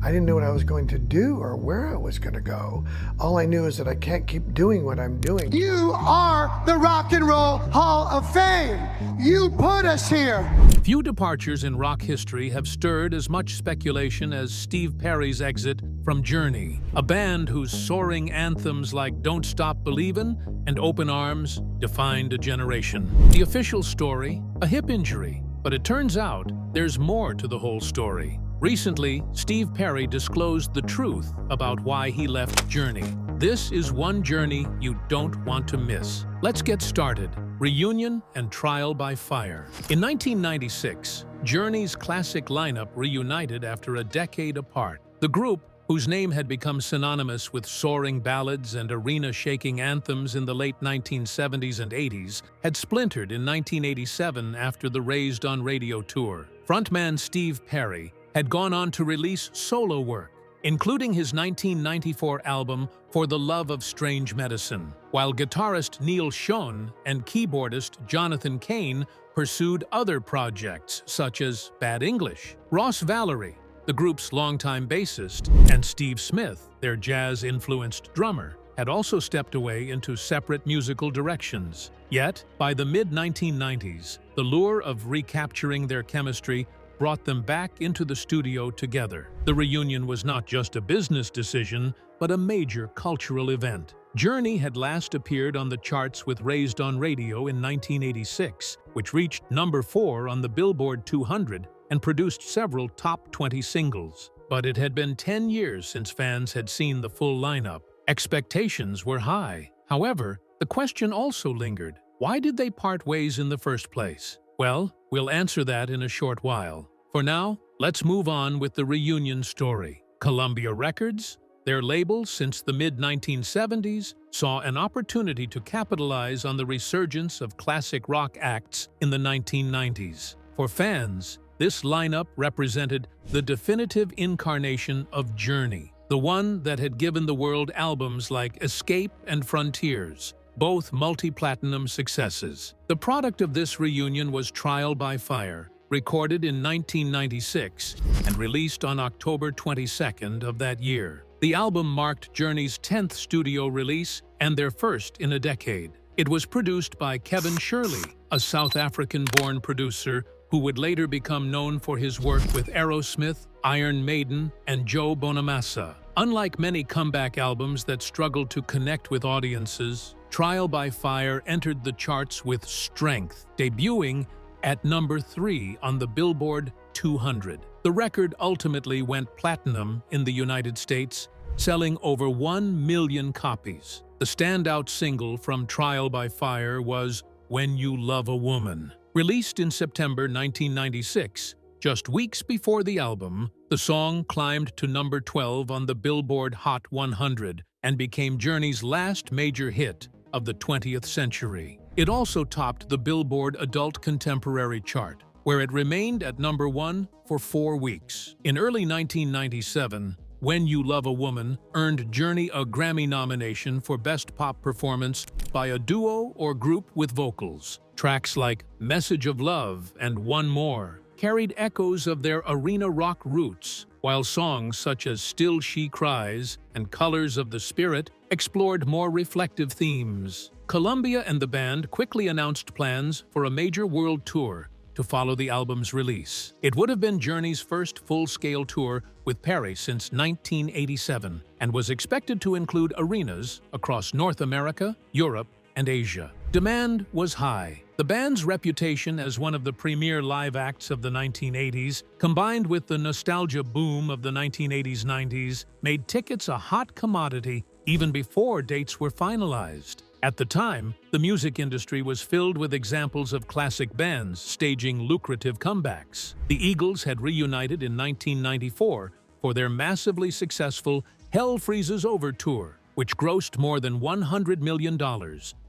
I didn't know what I was going to do or where I was going to go. All I knew is that I can't keep doing what I'm doing. You are the Rock and Roll Hall of Fame. You put us here. Few departures in rock history have stirred as much speculation as Steve Perry's exit from Journey, a band whose soaring anthems like Don't Stop Believin' and Open Arms defined a generation. The official story, a hip injury, but it turns out there's more to the whole story. Recently, Steve Perry disclosed the truth about why he left Journey. This is one journey you don't want to miss. Let's get started. Reunion and Trial by Fire. In 1996, Journey's classic lineup reunited after a decade apart. The group, whose name had become synonymous with soaring ballads and arena-shaking anthems in the late 1970s and 80s, had splintered in 1987 after the Raised on Radio tour. Frontman Steve Perry had gone on to release solo work, including his 1994 album For the Love of Strange Medicine, while guitarist Neil Schon and keyboardist Jonathan Cain pursued other projects such as Bad English. Ross Valerie, the group's longtime bassist, and Steve Smith, their jazz-influenced drummer, had also stepped away into separate musical directions. Yet, by the mid-1990s, the lure of recapturing their chemistry brought them back into the studio together. The reunion was not just a business decision, but a major cultural event. Journey had last appeared on the charts with Raised on Radio in 1986, which reached number 4 on the Billboard 200 and produced several top 20 singles. But it had been 10 years since fans had seen the full lineup. Expectations were high. However, the question also lingered. Why did they part ways in the first place? Well, we'll answer that in a short while. For now, let's move on with the reunion story. Columbia Records, their label since the mid-1970s, saw an opportunity to capitalize on the resurgence of classic rock acts in the 1990s. For fans, this lineup represented the definitive incarnation of Journey, the one that had given the world albums like Escape and Frontiers, both multi-platinum successes. The product of this reunion was Trial by Fire, recorded in 1996 and released on October 22nd of that year. The album marked Journey's 10th studio release and their first in a decade. It was produced by Kevin Shirley, a South African-born producer who would later become known for his work with Aerosmith, Iron Maiden, and Joe Bonamassa. Unlike many comeback albums that struggled to connect with audiences, Trial by Fire entered the charts with strength, debuting at number 3 on the Billboard 200. The record ultimately went platinum in the United States, selling over 1 million copies. The standout single from Trial by Fire was When You Love a Woman. Released in September 1996, just weeks before the album, the song climbed to number 12 on the Billboard Hot 100 and became Journey's last major hit of the 20th century. It also topped the Billboard Adult Contemporary chart, where it remained at number 1 for 4 weeks. In early 1997, When You Love a Woman earned Journey a Grammy nomination for Best Pop Performance by a duo or group with vocals. Tracks like Message of Love and One More carried echoes of their arena rock roots, while songs such as Still She Cries and Colors of the Spirit explored more reflective themes. Columbia and the band quickly announced plans for a major world tour to follow the album's release. It would have been Journey's first full-scale tour with Perry since 1987 and was expected to include arenas across North America, Europe, and Asia. Demand was high. The band's reputation as one of the premier live acts of the 1980s, combined with the nostalgia boom of the 1980s-90s, made tickets a hot commodity even before dates were finalized. At the time, the music industry was filled with examples of classic bands staging lucrative comebacks. The Eagles had reunited in 1994 for their massively successful Hell Freezes Over tour, which grossed more than $100 million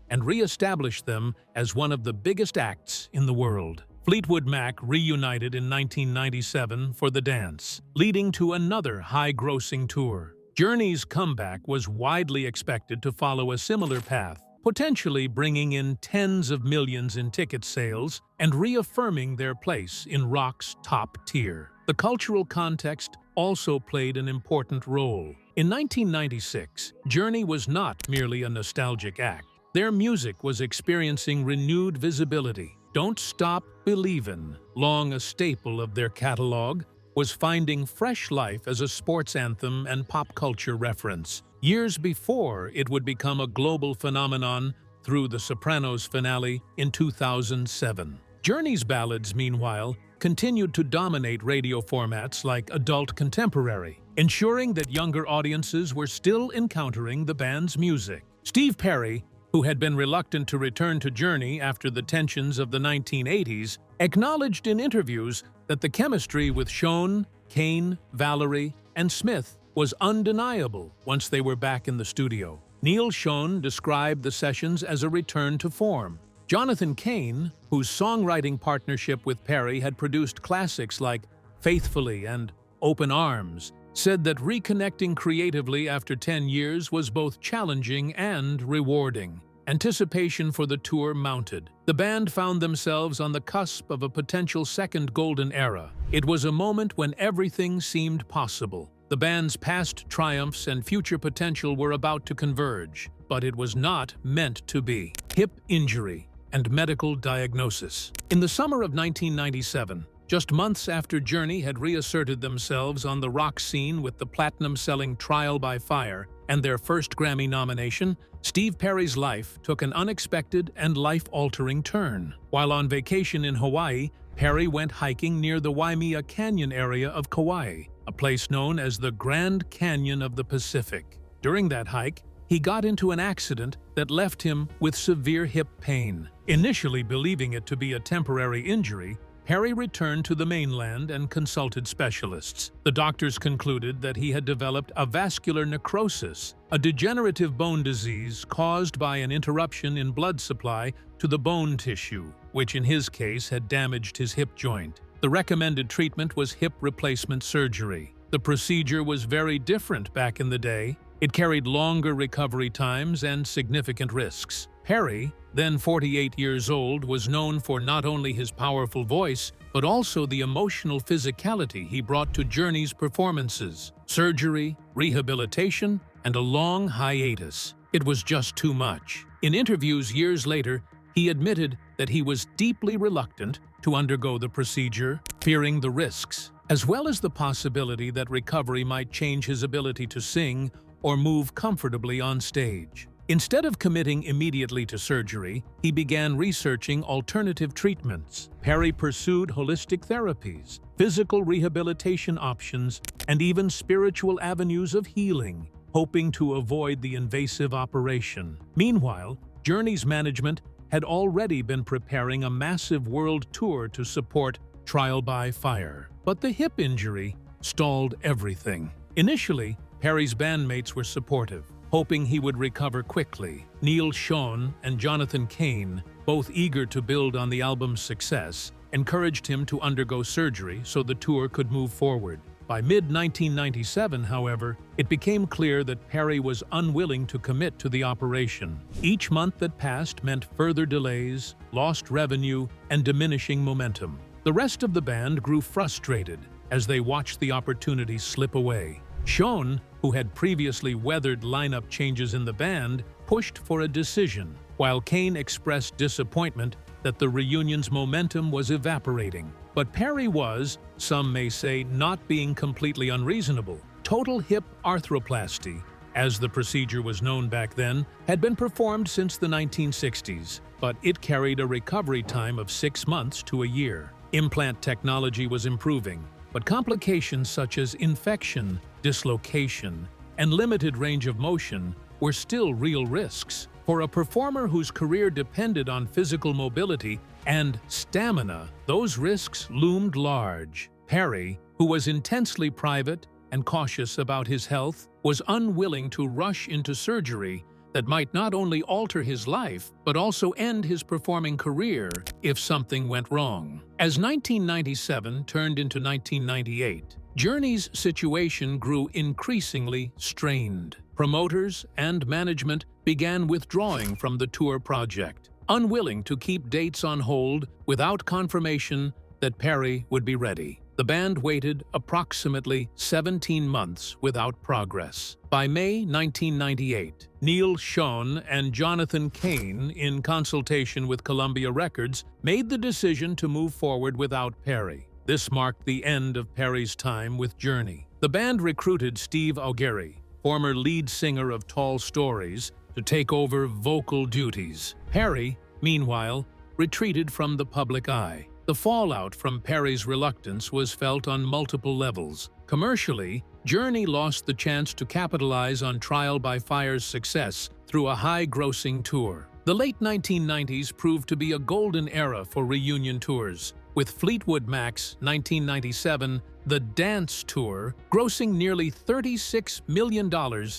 and re-established them as one of the biggest acts in the world. Fleetwood Mac reunited in 1997 for The Dance, leading to another high-grossing tour. Journey's comeback was widely expected to follow a similar path, potentially bringing in tens of millions in ticket sales and reaffirming their place in rock's top tier. The cultural context also played an important role. In 1996, Journey was not merely a nostalgic act. Their music was experiencing renewed visibility. Don't Stop Believin', long a staple of their catalog, was finding fresh life as a sports anthem and pop culture reference, years before it would become a global phenomenon through The Sopranos finale in 2007. Journey's ballads, meanwhile, continued to dominate radio formats like adult contemporary, ensuring that younger audiences were still encountering the band's music. Steve Perry, who had been reluctant to return to Journey after the tensions of the 1980s, acknowledged in interviews that the chemistry with Sean, Kane, Valerie, and Smith was undeniable once they were back in the studio. Neil Schon described the sessions as a return to form. Jonathan Cain, whose songwriting partnership with Perry had produced classics like Faithfully and Open Arms, said that reconnecting creatively after 10 years was both challenging and rewarding. Anticipation for the tour mounted. The band found themselves on the cusp of a potential second golden era. It was a moment when everything seemed possible. The band's past triumphs and future potential were about to converge, but it was not meant to be. Hip injury and medical diagnosis. In the summer of 1997, just months after Journey had reasserted themselves on the rock scene with the platinum-selling Trial by Fire and their first Grammy nomination, Steve Perry's life took an unexpected and life-altering turn. While on vacation in Hawaii, Perry went hiking near the Waimea Canyon area of Kauai, a place known as the Grand Canyon of the Pacific. During that hike, he got into an accident that left him with severe hip pain. Initially believing it to be a temporary injury, Perry returned to the mainland and consulted specialists. The doctors concluded that he had developed a vascular necrosis, a degenerative bone disease caused by an interruption in blood supply to the bone tissue, which in his case had damaged his hip joint. The recommended treatment was hip replacement surgery. The procedure was very different back in the day. It carried longer recovery times and significant risks. Perry, then 48 years old, was known for not only his powerful voice, but also the emotional physicality he brought to Journey's performances. Surgery, rehabilitation, and a long hiatus. It was just too much. In interviews years later, he admitted that he was deeply reluctant to undergo the procedure, fearing the risks, as well as the possibility that recovery might change his ability to sing or move comfortably on stage. Instead of committing immediately to surgery, he began researching alternative treatments. Perry pursued holistic therapies, physical rehabilitation options, and even spiritual avenues of healing, hoping to avoid the invasive operation. Meanwhile, Journey's management had already been preparing a massive world tour to support Trial by Fire. But the hip injury stalled everything. Initially, Perry's bandmates were supportive, hoping he would recover quickly. Neil Schon and Jonathan Cain, both eager to build on the album's success, encouraged him to undergo surgery so the tour could move forward. By mid-1997, however, it became clear that Perry was unwilling to commit to the operation. Each month that passed meant further delays, lost revenue, and diminishing momentum. The rest of the band grew frustrated as they watched the opportunity slip away. Schon, who had previously weathered lineup changes in the band, pushed for a decision, while Cain expressed disappointment that the reunion's momentum was evaporating. But Perry was, some may say, not being completely unreasonable. Total hip arthroplasty, as the procedure was known back then, had been performed since the 1960s, but it carried a recovery time of 6 months to a year. Implant technology was improving, but complications such as infection, dislocation, and limited range of motion were still real risks. For a performer whose career depended on physical mobility and stamina, those risks loomed large. Perry, who was intensely private and cautious about his health, was unwilling to rush into surgery that might not only alter his life, but also end his performing career if something went wrong. As 1997 turned into 1998, Journey's situation grew increasingly strained. Promoters and management began withdrawing from the tour project, unwilling to keep dates on hold without confirmation that Perry would be ready. The band waited approximately 17 months without progress. By May 1998, Neil Schon and Jonathan Cain, in consultation with Columbia Records, made the decision to move forward without Perry. This marked the end of Perry's time with Journey. The band recruited Steve Augeri, former lead singer of Tall Stories, to take over vocal duties. Perry, meanwhile, retreated from the public eye. The fallout from Perry's reluctance was felt on multiple levels. Commercially, Journey lost the chance to capitalize on Trial by Fire's success through a high-grossing tour. The late 1990s proved to be a golden era for reunion tours, with Fleetwood Mac's 1997 The Dance Tour grossing nearly $36 million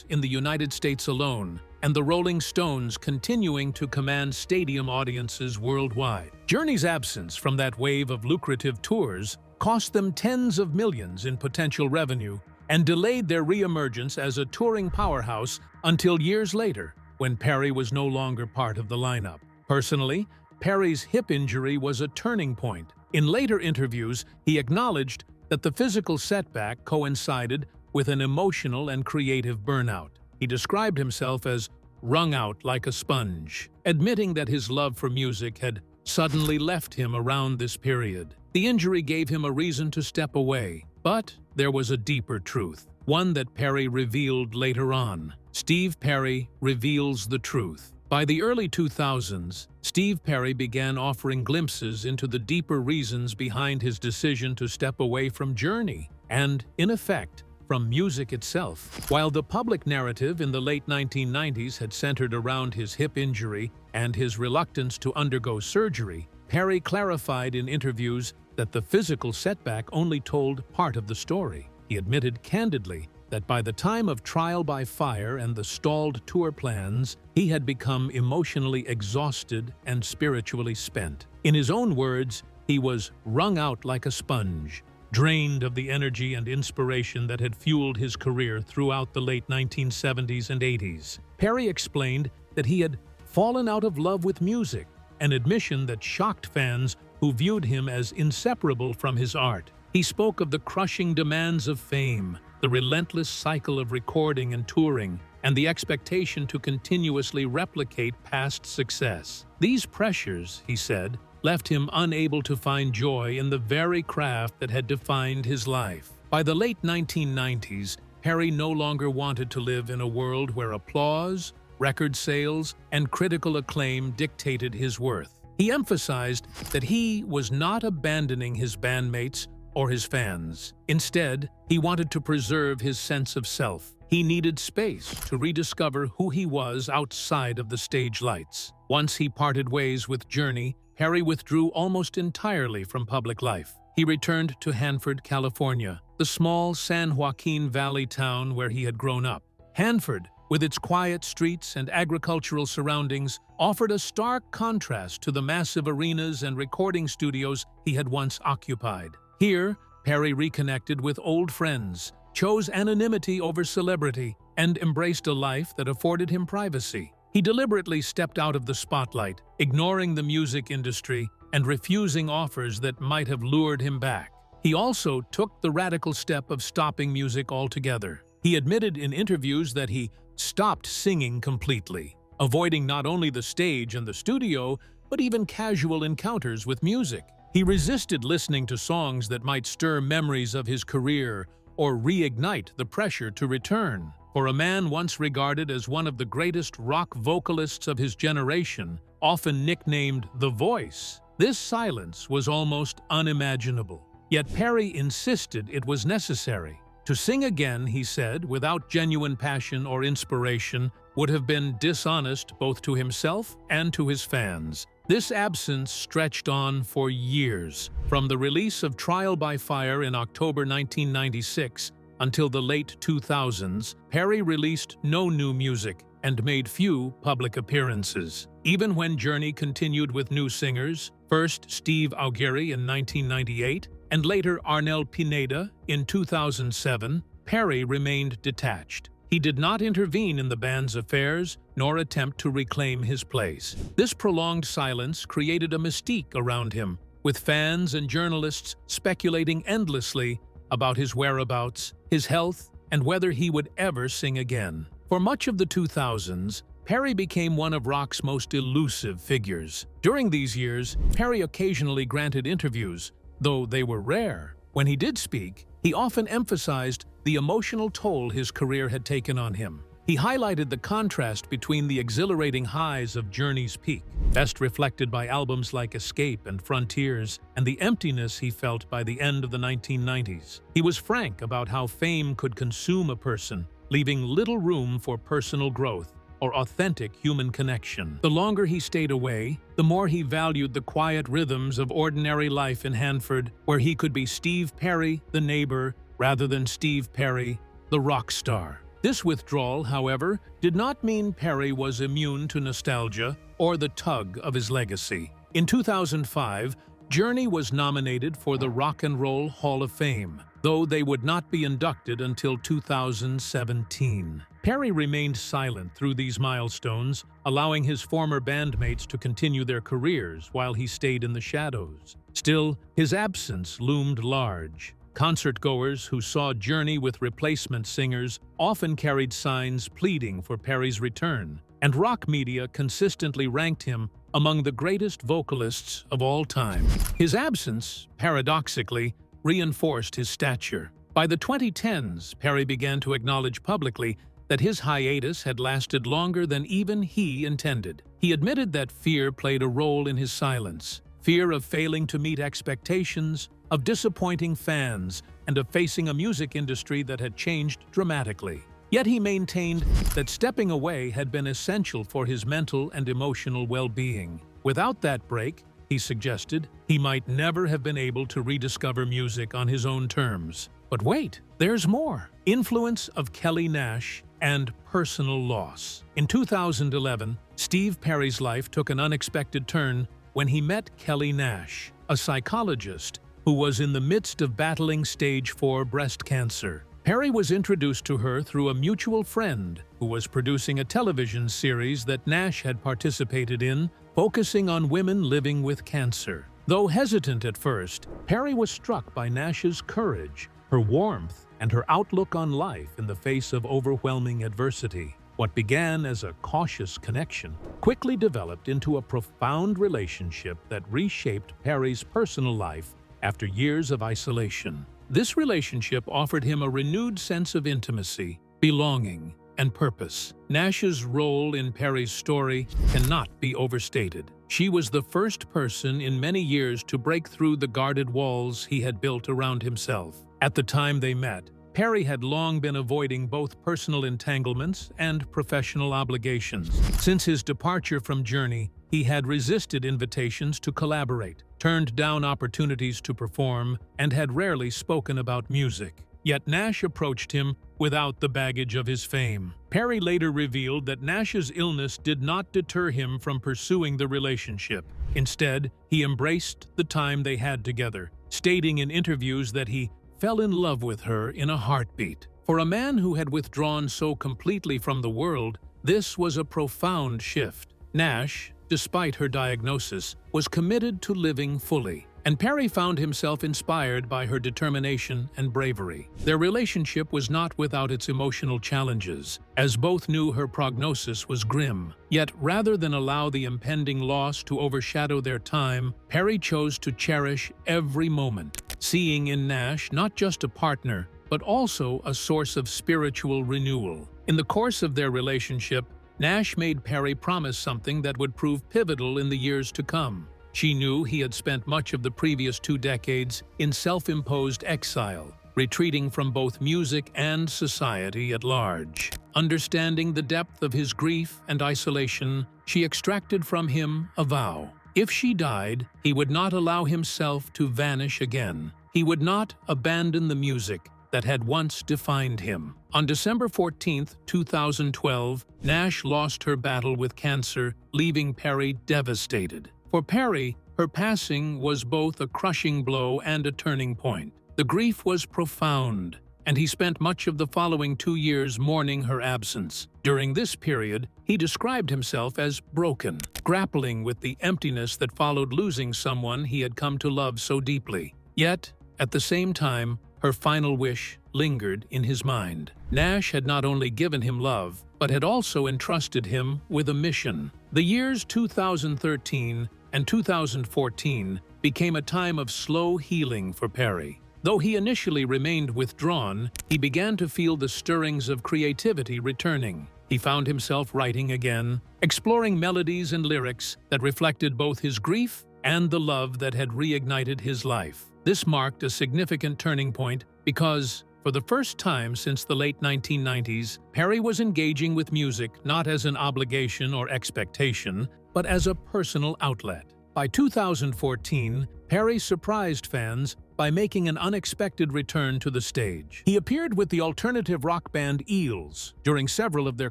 in the United States alone, and the Rolling Stones continuing to command stadium audiences worldwide. Journey's absence from that wave of lucrative tours cost them tens of millions in potential revenue and delayed their re-emergence as a touring powerhouse until years later, when Perry was no longer part of the lineup. Personally, Perry's hip injury was a turning point. In later interviews, he acknowledged that the physical setback coincided with an emotional and creative burnout. He described himself as wrung out like a sponge, admitting that his love for music had suddenly left him around this period. The injury gave him a reason to step away, but there was a deeper truth, one that Perry revealed later on. Steve Perry reveals the truth. By the early 2000s, Steve Perry began offering glimpses into the deeper reasons behind his decision to step away from Journey and, in effect, from music itself. While the public narrative in the late 1990s had centered around his hip injury and his reluctance to undergo surgery, Perry clarified in interviews that the physical setback only told part of the story. He admitted candidly that by the time of Trial by Fire and the stalled tour plans, he had become emotionally exhausted and spiritually spent. In his own words, he was wrung out like a sponge, drained of the energy and inspiration that had fueled his career throughout the late 1970s and 80s. Perry explained that he had fallen out of love with music, an admission that shocked fans who viewed him as inseparable from his art. He spoke of the crushing demands of fame, the relentless cycle of recording and touring, and the expectation to continuously replicate past success. These pressures, he said, left him unable to find joy in the very craft that had defined his life. By the late 1990s, Perry no longer wanted to live in a world where applause, record sales, and critical acclaim dictated his worth. He emphasized that he was not abandoning his bandmates or his fans. Instead, he wanted to preserve his sense of self. He needed space to rediscover who he was outside of the stage lights. Once he parted ways with Journey, Perry withdrew almost entirely from public life. He returned to Hanford, California, the small San Joaquin Valley town where he had grown up. Hanford, with its quiet streets and agricultural surroundings, offered a stark contrast to the massive arenas and recording studios he had once occupied. Here, Perry reconnected with old friends, chose anonymity over celebrity, and embraced a life that afforded him privacy. He deliberately stepped out of the spotlight, ignoring the music industry and refusing offers that might have lured him back. He also took the radical step of stopping music altogether. He admitted in interviews that he stopped singing completely, avoiding not only the stage and the studio, but even casual encounters with music. He resisted listening to songs that might stir memories of his career or reignite the pressure to return. For a man once regarded as one of the greatest rock vocalists of his generation, often nicknamed The Voice, this silence was almost unimaginable. Yet Perry insisted it was necessary. To sing again, he said, without genuine passion or inspiration, would have been dishonest both to himself and to his fans. This absence stretched on for years, from the release of Trial by Fire in October 1996 until the late 2000s. Perry released no new music and made few public appearances. Even when Journey continued with new singers, first Steve Augeri in 1998 and later Arnel Pineda in 2007, Perry remained detached. He did not intervene in the band's affairs nor attempt to reclaim his place. This prolonged silence created a mystique around him, with fans and journalists speculating endlessly about his whereabouts, his health, and whether he would ever sing again. For much of the 2000s, Perry became one of rock's most elusive figures. During these years, Perry occasionally granted interviews, though they were rare. When he did speak, he often emphasized the emotional toll his career had taken on him. He highlighted the contrast between the exhilarating highs of Journey's peak, best reflected by albums like Escape and Frontiers, and the emptiness he felt by the end of the 1990s. He was frank about how fame could consume a person, leaving little room for personal growth or authentic human connection. The longer he stayed away, the more he valued the quiet rhythms of ordinary life in Hanford, where he could be Steve Perry, the neighbor, rather than Steve Perry, the rock star. This withdrawal, however, did not mean Perry was immune to nostalgia or the tug of his legacy. In 2005, Journey was nominated for the Rock and Roll Hall of Fame, though they would not be inducted until 2017. Perry remained silent through these milestones, allowing his former bandmates to continue their careers while he stayed in the shadows. Still, his absence loomed large. Concertgoers who saw Journey with replacement singers often carried signs pleading for Perry's return, and rock media consistently ranked him among the greatest vocalists of all time. His absence, paradoxically, reinforced his stature. By the 2010s, Perry began to acknowledge publicly that his hiatus had lasted longer than even he intended. He admitted that fear played a role in his silence. Fear of failing to meet expectations, of disappointing fans, and of facing a music industry that had changed dramatically. Yet he maintained that stepping away had been essential for his mental and emotional well-being. Without that break, he suggested, he might never have been able to rediscover music on his own terms. But wait, there's more. Influence of Kelly Nash and personal loss. In 2011, Steve Perry's life took an unexpected turn when he met Kelly Nash, a psychologist who was in the midst of battling stage 4 breast cancer. Perry was introduced to her through a mutual friend who was producing a television series that Nash had participated in, focusing on women living with cancer. Though hesitant at first, Perry was struck by Nash's courage, her warmth, and her outlook on life in the face of overwhelming adversity. What began as a cautious connection quickly developed into a profound relationship that reshaped Perry's personal life after years of isolation. This relationship offered him a renewed sense of intimacy, belonging, and purpose. Nash's role in Perry's story cannot be overstated. She was the first person in many years to break through the guarded walls he had built around himself. At the time they met, Perry had long been avoiding both personal entanglements and professional obligations. Since his departure from Journey, he had resisted invitations to collaborate, turned down opportunities to perform, and had rarely spoken about music. Yet Nash approached him without the baggage of his fame. Perry later revealed that Nash's illness did not deter him from pursuing the relationship. Instead, he embraced the time they had together, stating in interviews that he fell in love with her in a heartbeat. For a man who had withdrawn so completely from the world, this was a profound shift. Nash, despite her diagnosis, was committed to living fully, and Perry found himself inspired by her determination and bravery. Their relationship was not without its emotional challenges, as both knew her prognosis was grim. Yet, rather than allow the impending loss to overshadow their time, Perry chose to cherish every moment, seeing in Nash not just a partner, but also a source of spiritual renewal. In the course of their relationship, Nash made Perry promise something that would prove pivotal in the years to come. She knew he had spent much of the previous 2 decades in self-imposed exile, retreating from both music and society at large. Understanding the depth of his grief and isolation, she extracted from him a vow. If she died, he would not allow himself to vanish again. He would not abandon the music that had once defined him. On December 14, 2012, Nash lost her battle with cancer, leaving Perry devastated. For Perry, her passing was both a crushing blow and a turning point. The grief was profound, and he spent much of the following 2 years mourning her absence. During this period, he described himself as broken, grappling with the emptiness that followed losing someone he had come to love so deeply. Yet, at the same time, her final wish lingered in his mind. Nash had not only given him love, but had also entrusted him with a mission. The years 2013 and 2014 became a time of slow healing for Perry. Though he initially remained withdrawn, he began to feel the stirrings of creativity returning. He found himself writing again, exploring melodies and lyrics that reflected both his grief and the love that had reignited his life. This marked a significant turning point because, for the first time since the late 1990s, Perry was engaging with music not as an obligation or expectation, but as a personal outlet. By 2014, Perry surprised fans by making an unexpected return to the stage. He appeared with the alternative rock band Eels during several of their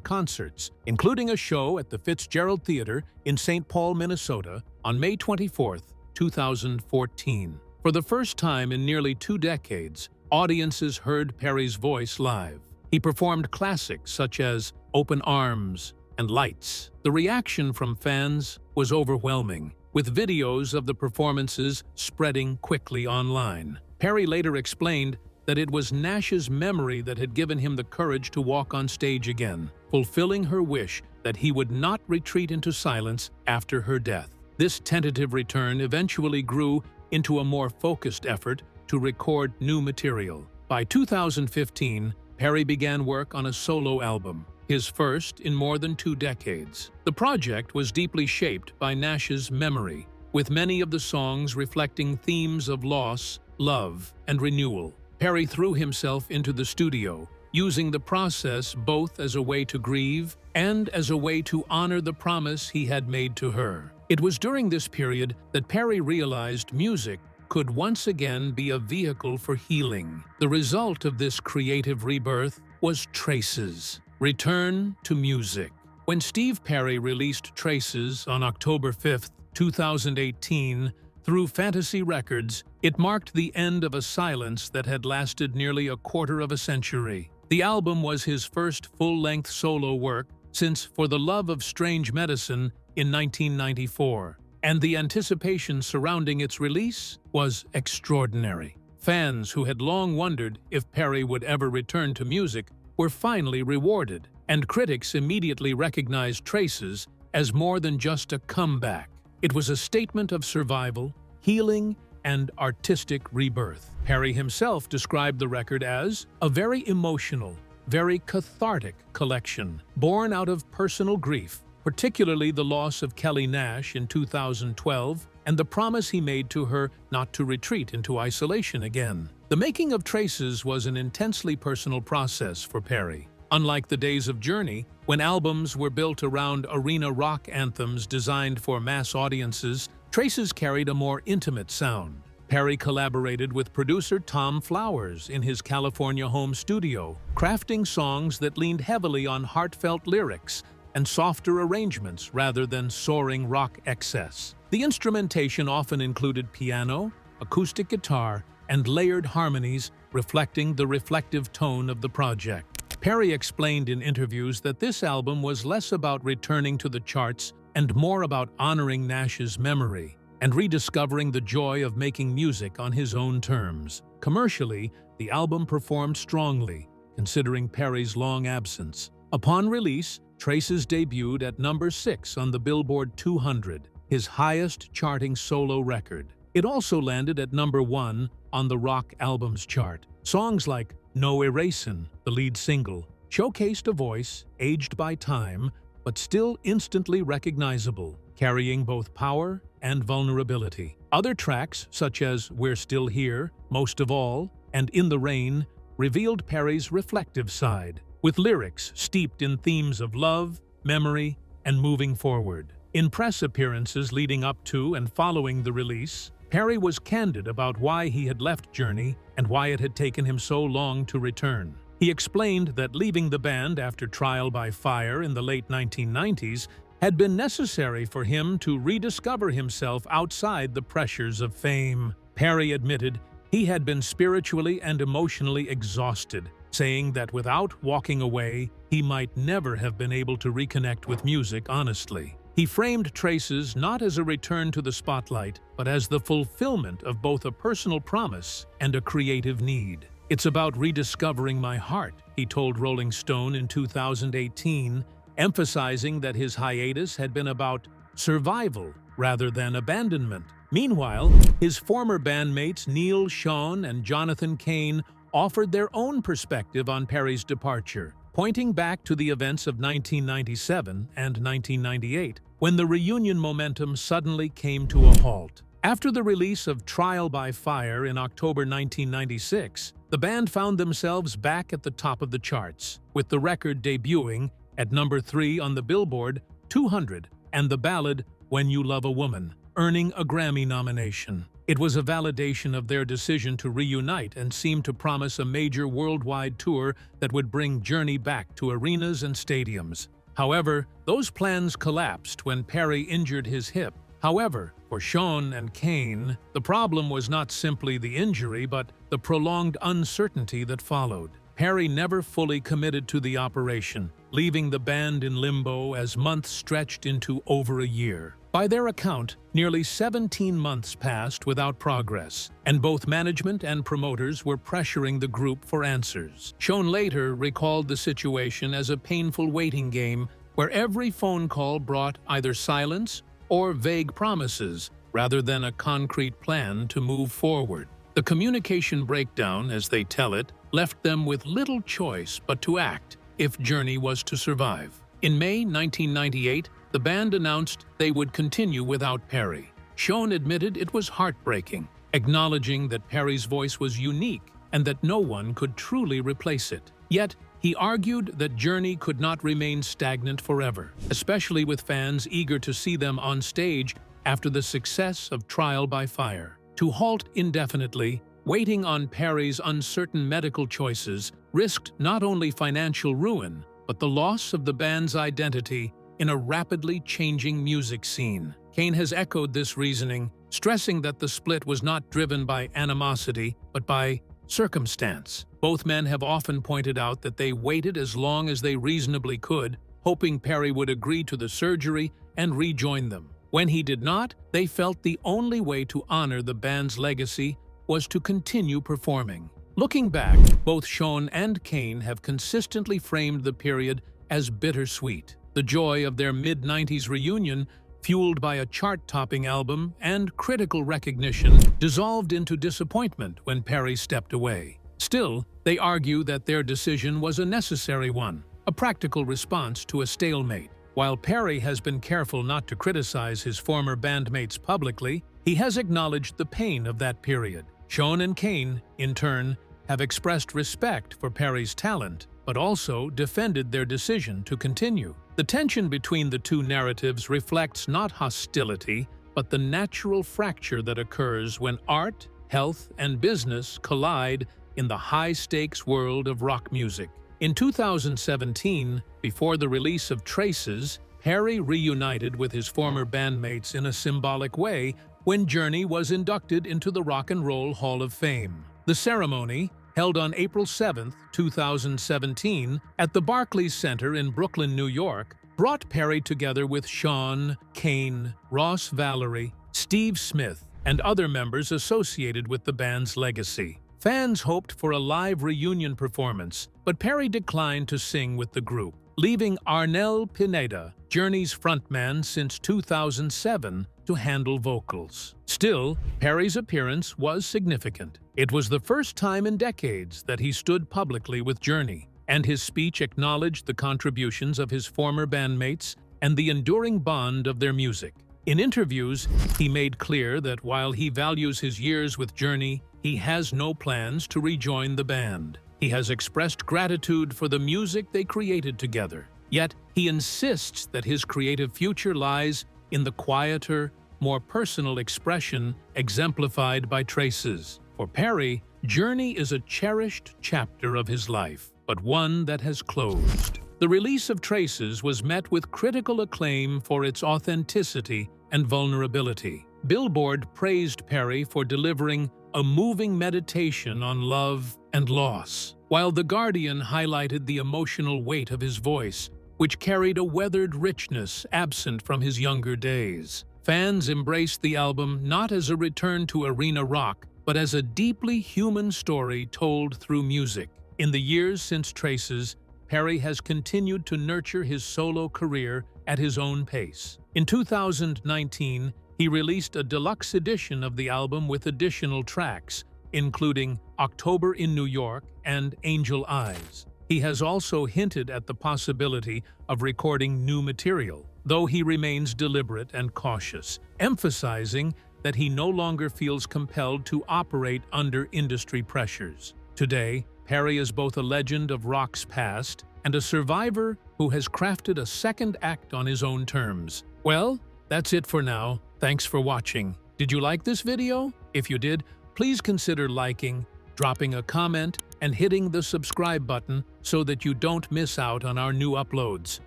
concerts, including a show at the Fitzgerald Theater in St. Paul, Minnesota, on May 24, 2014. For the first time in nearly 2 decades, audiences heard Perry's voice live. He performed classics such as Open Arms and Lights. The reaction from fans was overwhelming, with videos of the performances spreading quickly online. Perry later explained that it was Nash's memory that had given him the courage to walk on stage again, fulfilling her wish that he would not retreat into silence after her death. This tentative return eventually grew into a more focused effort to record new material. By 2015, Perry began work on a solo album, his first in more than 2 decades. The project was deeply shaped by Nash's memory, with many of the songs reflecting themes of loss, love, and renewal. Perry threw himself into the studio, using the process both as a way to grieve and as a way to honor the promise he had made to her. It was during this period that Perry realized music could once again be a vehicle for healing. The result of this creative rebirth was Traces, Return to Music. When Steve Perry released Traces on October 5, 2018, through Fantasy Records, it marked the end of a silence that had lasted nearly a quarter of a century. The album was his first full-length solo work since For the Love of Strange Medicine in 1994, and the anticipation surrounding its release was extraordinary. Fans who had long wondered if Perry would ever return to music were finally rewarded, and critics immediately recognized Traces as more than just a comeback. It was a statement of survival, healing, and artistic rebirth. Perry himself described the record as a very emotional, very cathartic collection, born out of personal grief, particularly the loss of Kelly Nash in 2012 and the promise he made to her not to retreat into isolation again. The making of Traces was an intensely personal process for Perry. Unlike the days of Journey, when albums were built around arena rock anthems designed for mass audiences, Traces carried a more intimate sound. Perry collaborated with producer Tom Flowers in his California home studio, crafting songs that leaned heavily on heartfelt lyrics and softer arrangements rather than soaring rock excess. The instrumentation often included piano, acoustic guitar, and layered harmonies reflecting the reflective tone of the project. Perry explained in interviews that this album was less about returning to the charts and more about honoring Nash's memory and rediscovering the joy of making music on his own terms. Commercially, the album performed strongly, considering Perry's long absence. Upon release, Traces debuted at number 6 on the Billboard 200, his highest charting solo record. It also landed at number 1 on the Rock Albums chart. Songs like No Erasing, the lead single, showcased a voice aged by time but still instantly recognizable, carrying both power and vulnerability. Other tracks, such as We're Still Here, Most of All, and In the Rain, revealed Perry's reflective side, with lyrics steeped in themes of love, memory, and moving forward. In press appearances leading up to and following the release, Perry was candid about why he had left Journey and why it had taken him so long to return. He explained that leaving the band after Trial by Fire in the late 1990s had been necessary for him to rediscover himself outside the pressures of fame. Perry admitted He had been spiritually and emotionally exhausted, saying that without walking away, he might never have been able to reconnect with music honestly. He framed Traces not as a return to the spotlight, but as the fulfillment of both a personal promise and a creative need. "It's about rediscovering my heart," he told Rolling Stone in 2018, emphasizing that his hiatus had been about survival rather than abandonment. Meanwhile, his former bandmates Neil Schon and Jonathan Cain offered their own perspective on Perry's departure, pointing back to the events of 1997 and 1998, when the reunion momentum suddenly came to a halt. After the release of Trial by Fire in October 1996, the band found themselves back at the top of the charts, with the record debuting at number 3 on the Billboard 200 and the ballad When You Love a Woman, earning a Grammy nomination. It was a validation of their decision to reunite and seemed to promise a major worldwide tour that would bring Journey back to arenas and stadiums. However, those plans collapsed when Perry injured his hip. However, for Schon and Cain, the problem was not simply the injury but the prolonged uncertainty that followed. Perry never fully committed to the operation, leaving the band in limbo as months stretched into over a year. By their account, nearly 17 months passed without progress, and both management and promoters were pressuring the group for answers. Schon later recalled the situation as a painful waiting game where every phone call brought either silence or vague promises rather than a concrete plan to move forward. The communication breakdown, as they tell it, left them with little choice but to act if Journey was to survive. In May 1998, the band announced they would continue without Perry. Schon admitted it was heartbreaking, acknowledging that Perry's voice was unique and that no one could truly replace it. Yet, he argued that Journey could not remain stagnant forever, especially with fans eager to see them on stage after the success of Trial by Fire. To halt indefinitely, waiting on Perry's uncertain medical choices risked not only financial ruin, but the loss of the band's identity in a rapidly changing music scene. Cain has echoed this reasoning, stressing that the split was not driven by animosity, but by circumstance. Both men have often pointed out that they waited as long as they reasonably could, hoping Perry would agree to the surgery and rejoin them. When he did not, they felt the only way to honor the band's legacy was to continue performing. Looking back, both Schon and Cain have consistently framed the period as bittersweet. The joy of their mid-90s reunion, fueled by a chart-topping album and critical recognition, dissolved into disappointment when Perry stepped away. Still, they argue that their decision was a necessary one, a practical response to a stalemate. While Perry has been careful not to criticize his former bandmates publicly, he has acknowledged the pain of that period. Schon and Cain, in turn, have expressed respect for Perry's talent, but also defended their decision to continue. The tension between the two narratives reflects not hostility, but the natural fracture that occurs when art, health, and business collide in the high-stakes world of rock music. In 2017, before the release of Traces, Perry reunited with his former bandmates in a symbolic way when Journey was inducted into the Rock and Roll Hall of Fame. The ceremony, held on April 7, 2017, at the Barclays Center in Brooklyn, New York, brought Perry together with Schon, Cain, Ross Valerie, Steve Smith, and other members associated with the band's legacy. Fans hoped for a live reunion performance, but Perry declined to sing with the group, leaving Arnel Pineda, Journey's frontman since 2007, to handle vocals. Still, Perry's appearance was significant. It was the first time in decades that he stood publicly with Journey, and his speech acknowledged the contributions of his former bandmates and the enduring bond of their music. In interviews, he made clear that while he values his years with Journey, he has no plans to rejoin the band. He has expressed gratitude for the music they created together. Yet, he insists that his creative future lies in the quieter, more personal expression exemplified by Traces. For Perry, Journey is a cherished chapter of his life, but one that has closed. The release of Traces was met with critical acclaim for its authenticity and vulnerability. Billboard praised Perry for delivering a moving meditation on love and loss, while The Guardian highlighted the emotional weight of his voice, which carried a weathered richness absent from his younger days. Fans embraced the album not as a return to arena rock, but as a deeply human story told through music. In the years since Traces, Perry has continued to nurture his solo career at his own pace. In 2019, he released a deluxe edition of the album with additional tracks, including October in New York and Angel Eyes. He has also hinted at the possibility of recording new material, though he remains deliberate and cautious, emphasizing that he no longer feels compelled to operate under industry pressures. Today, Perry is both a legend of rock's past and a survivor who has crafted a second act on his own terms. Well, that's it for now. Thanks for watching. Did you like this video? If you did, please consider liking, dropping a comment, and hitting the subscribe button so that you don't miss out on our new uploads.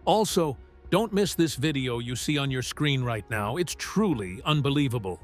Also, don't miss this video you see on your screen right now. It's truly unbelievable.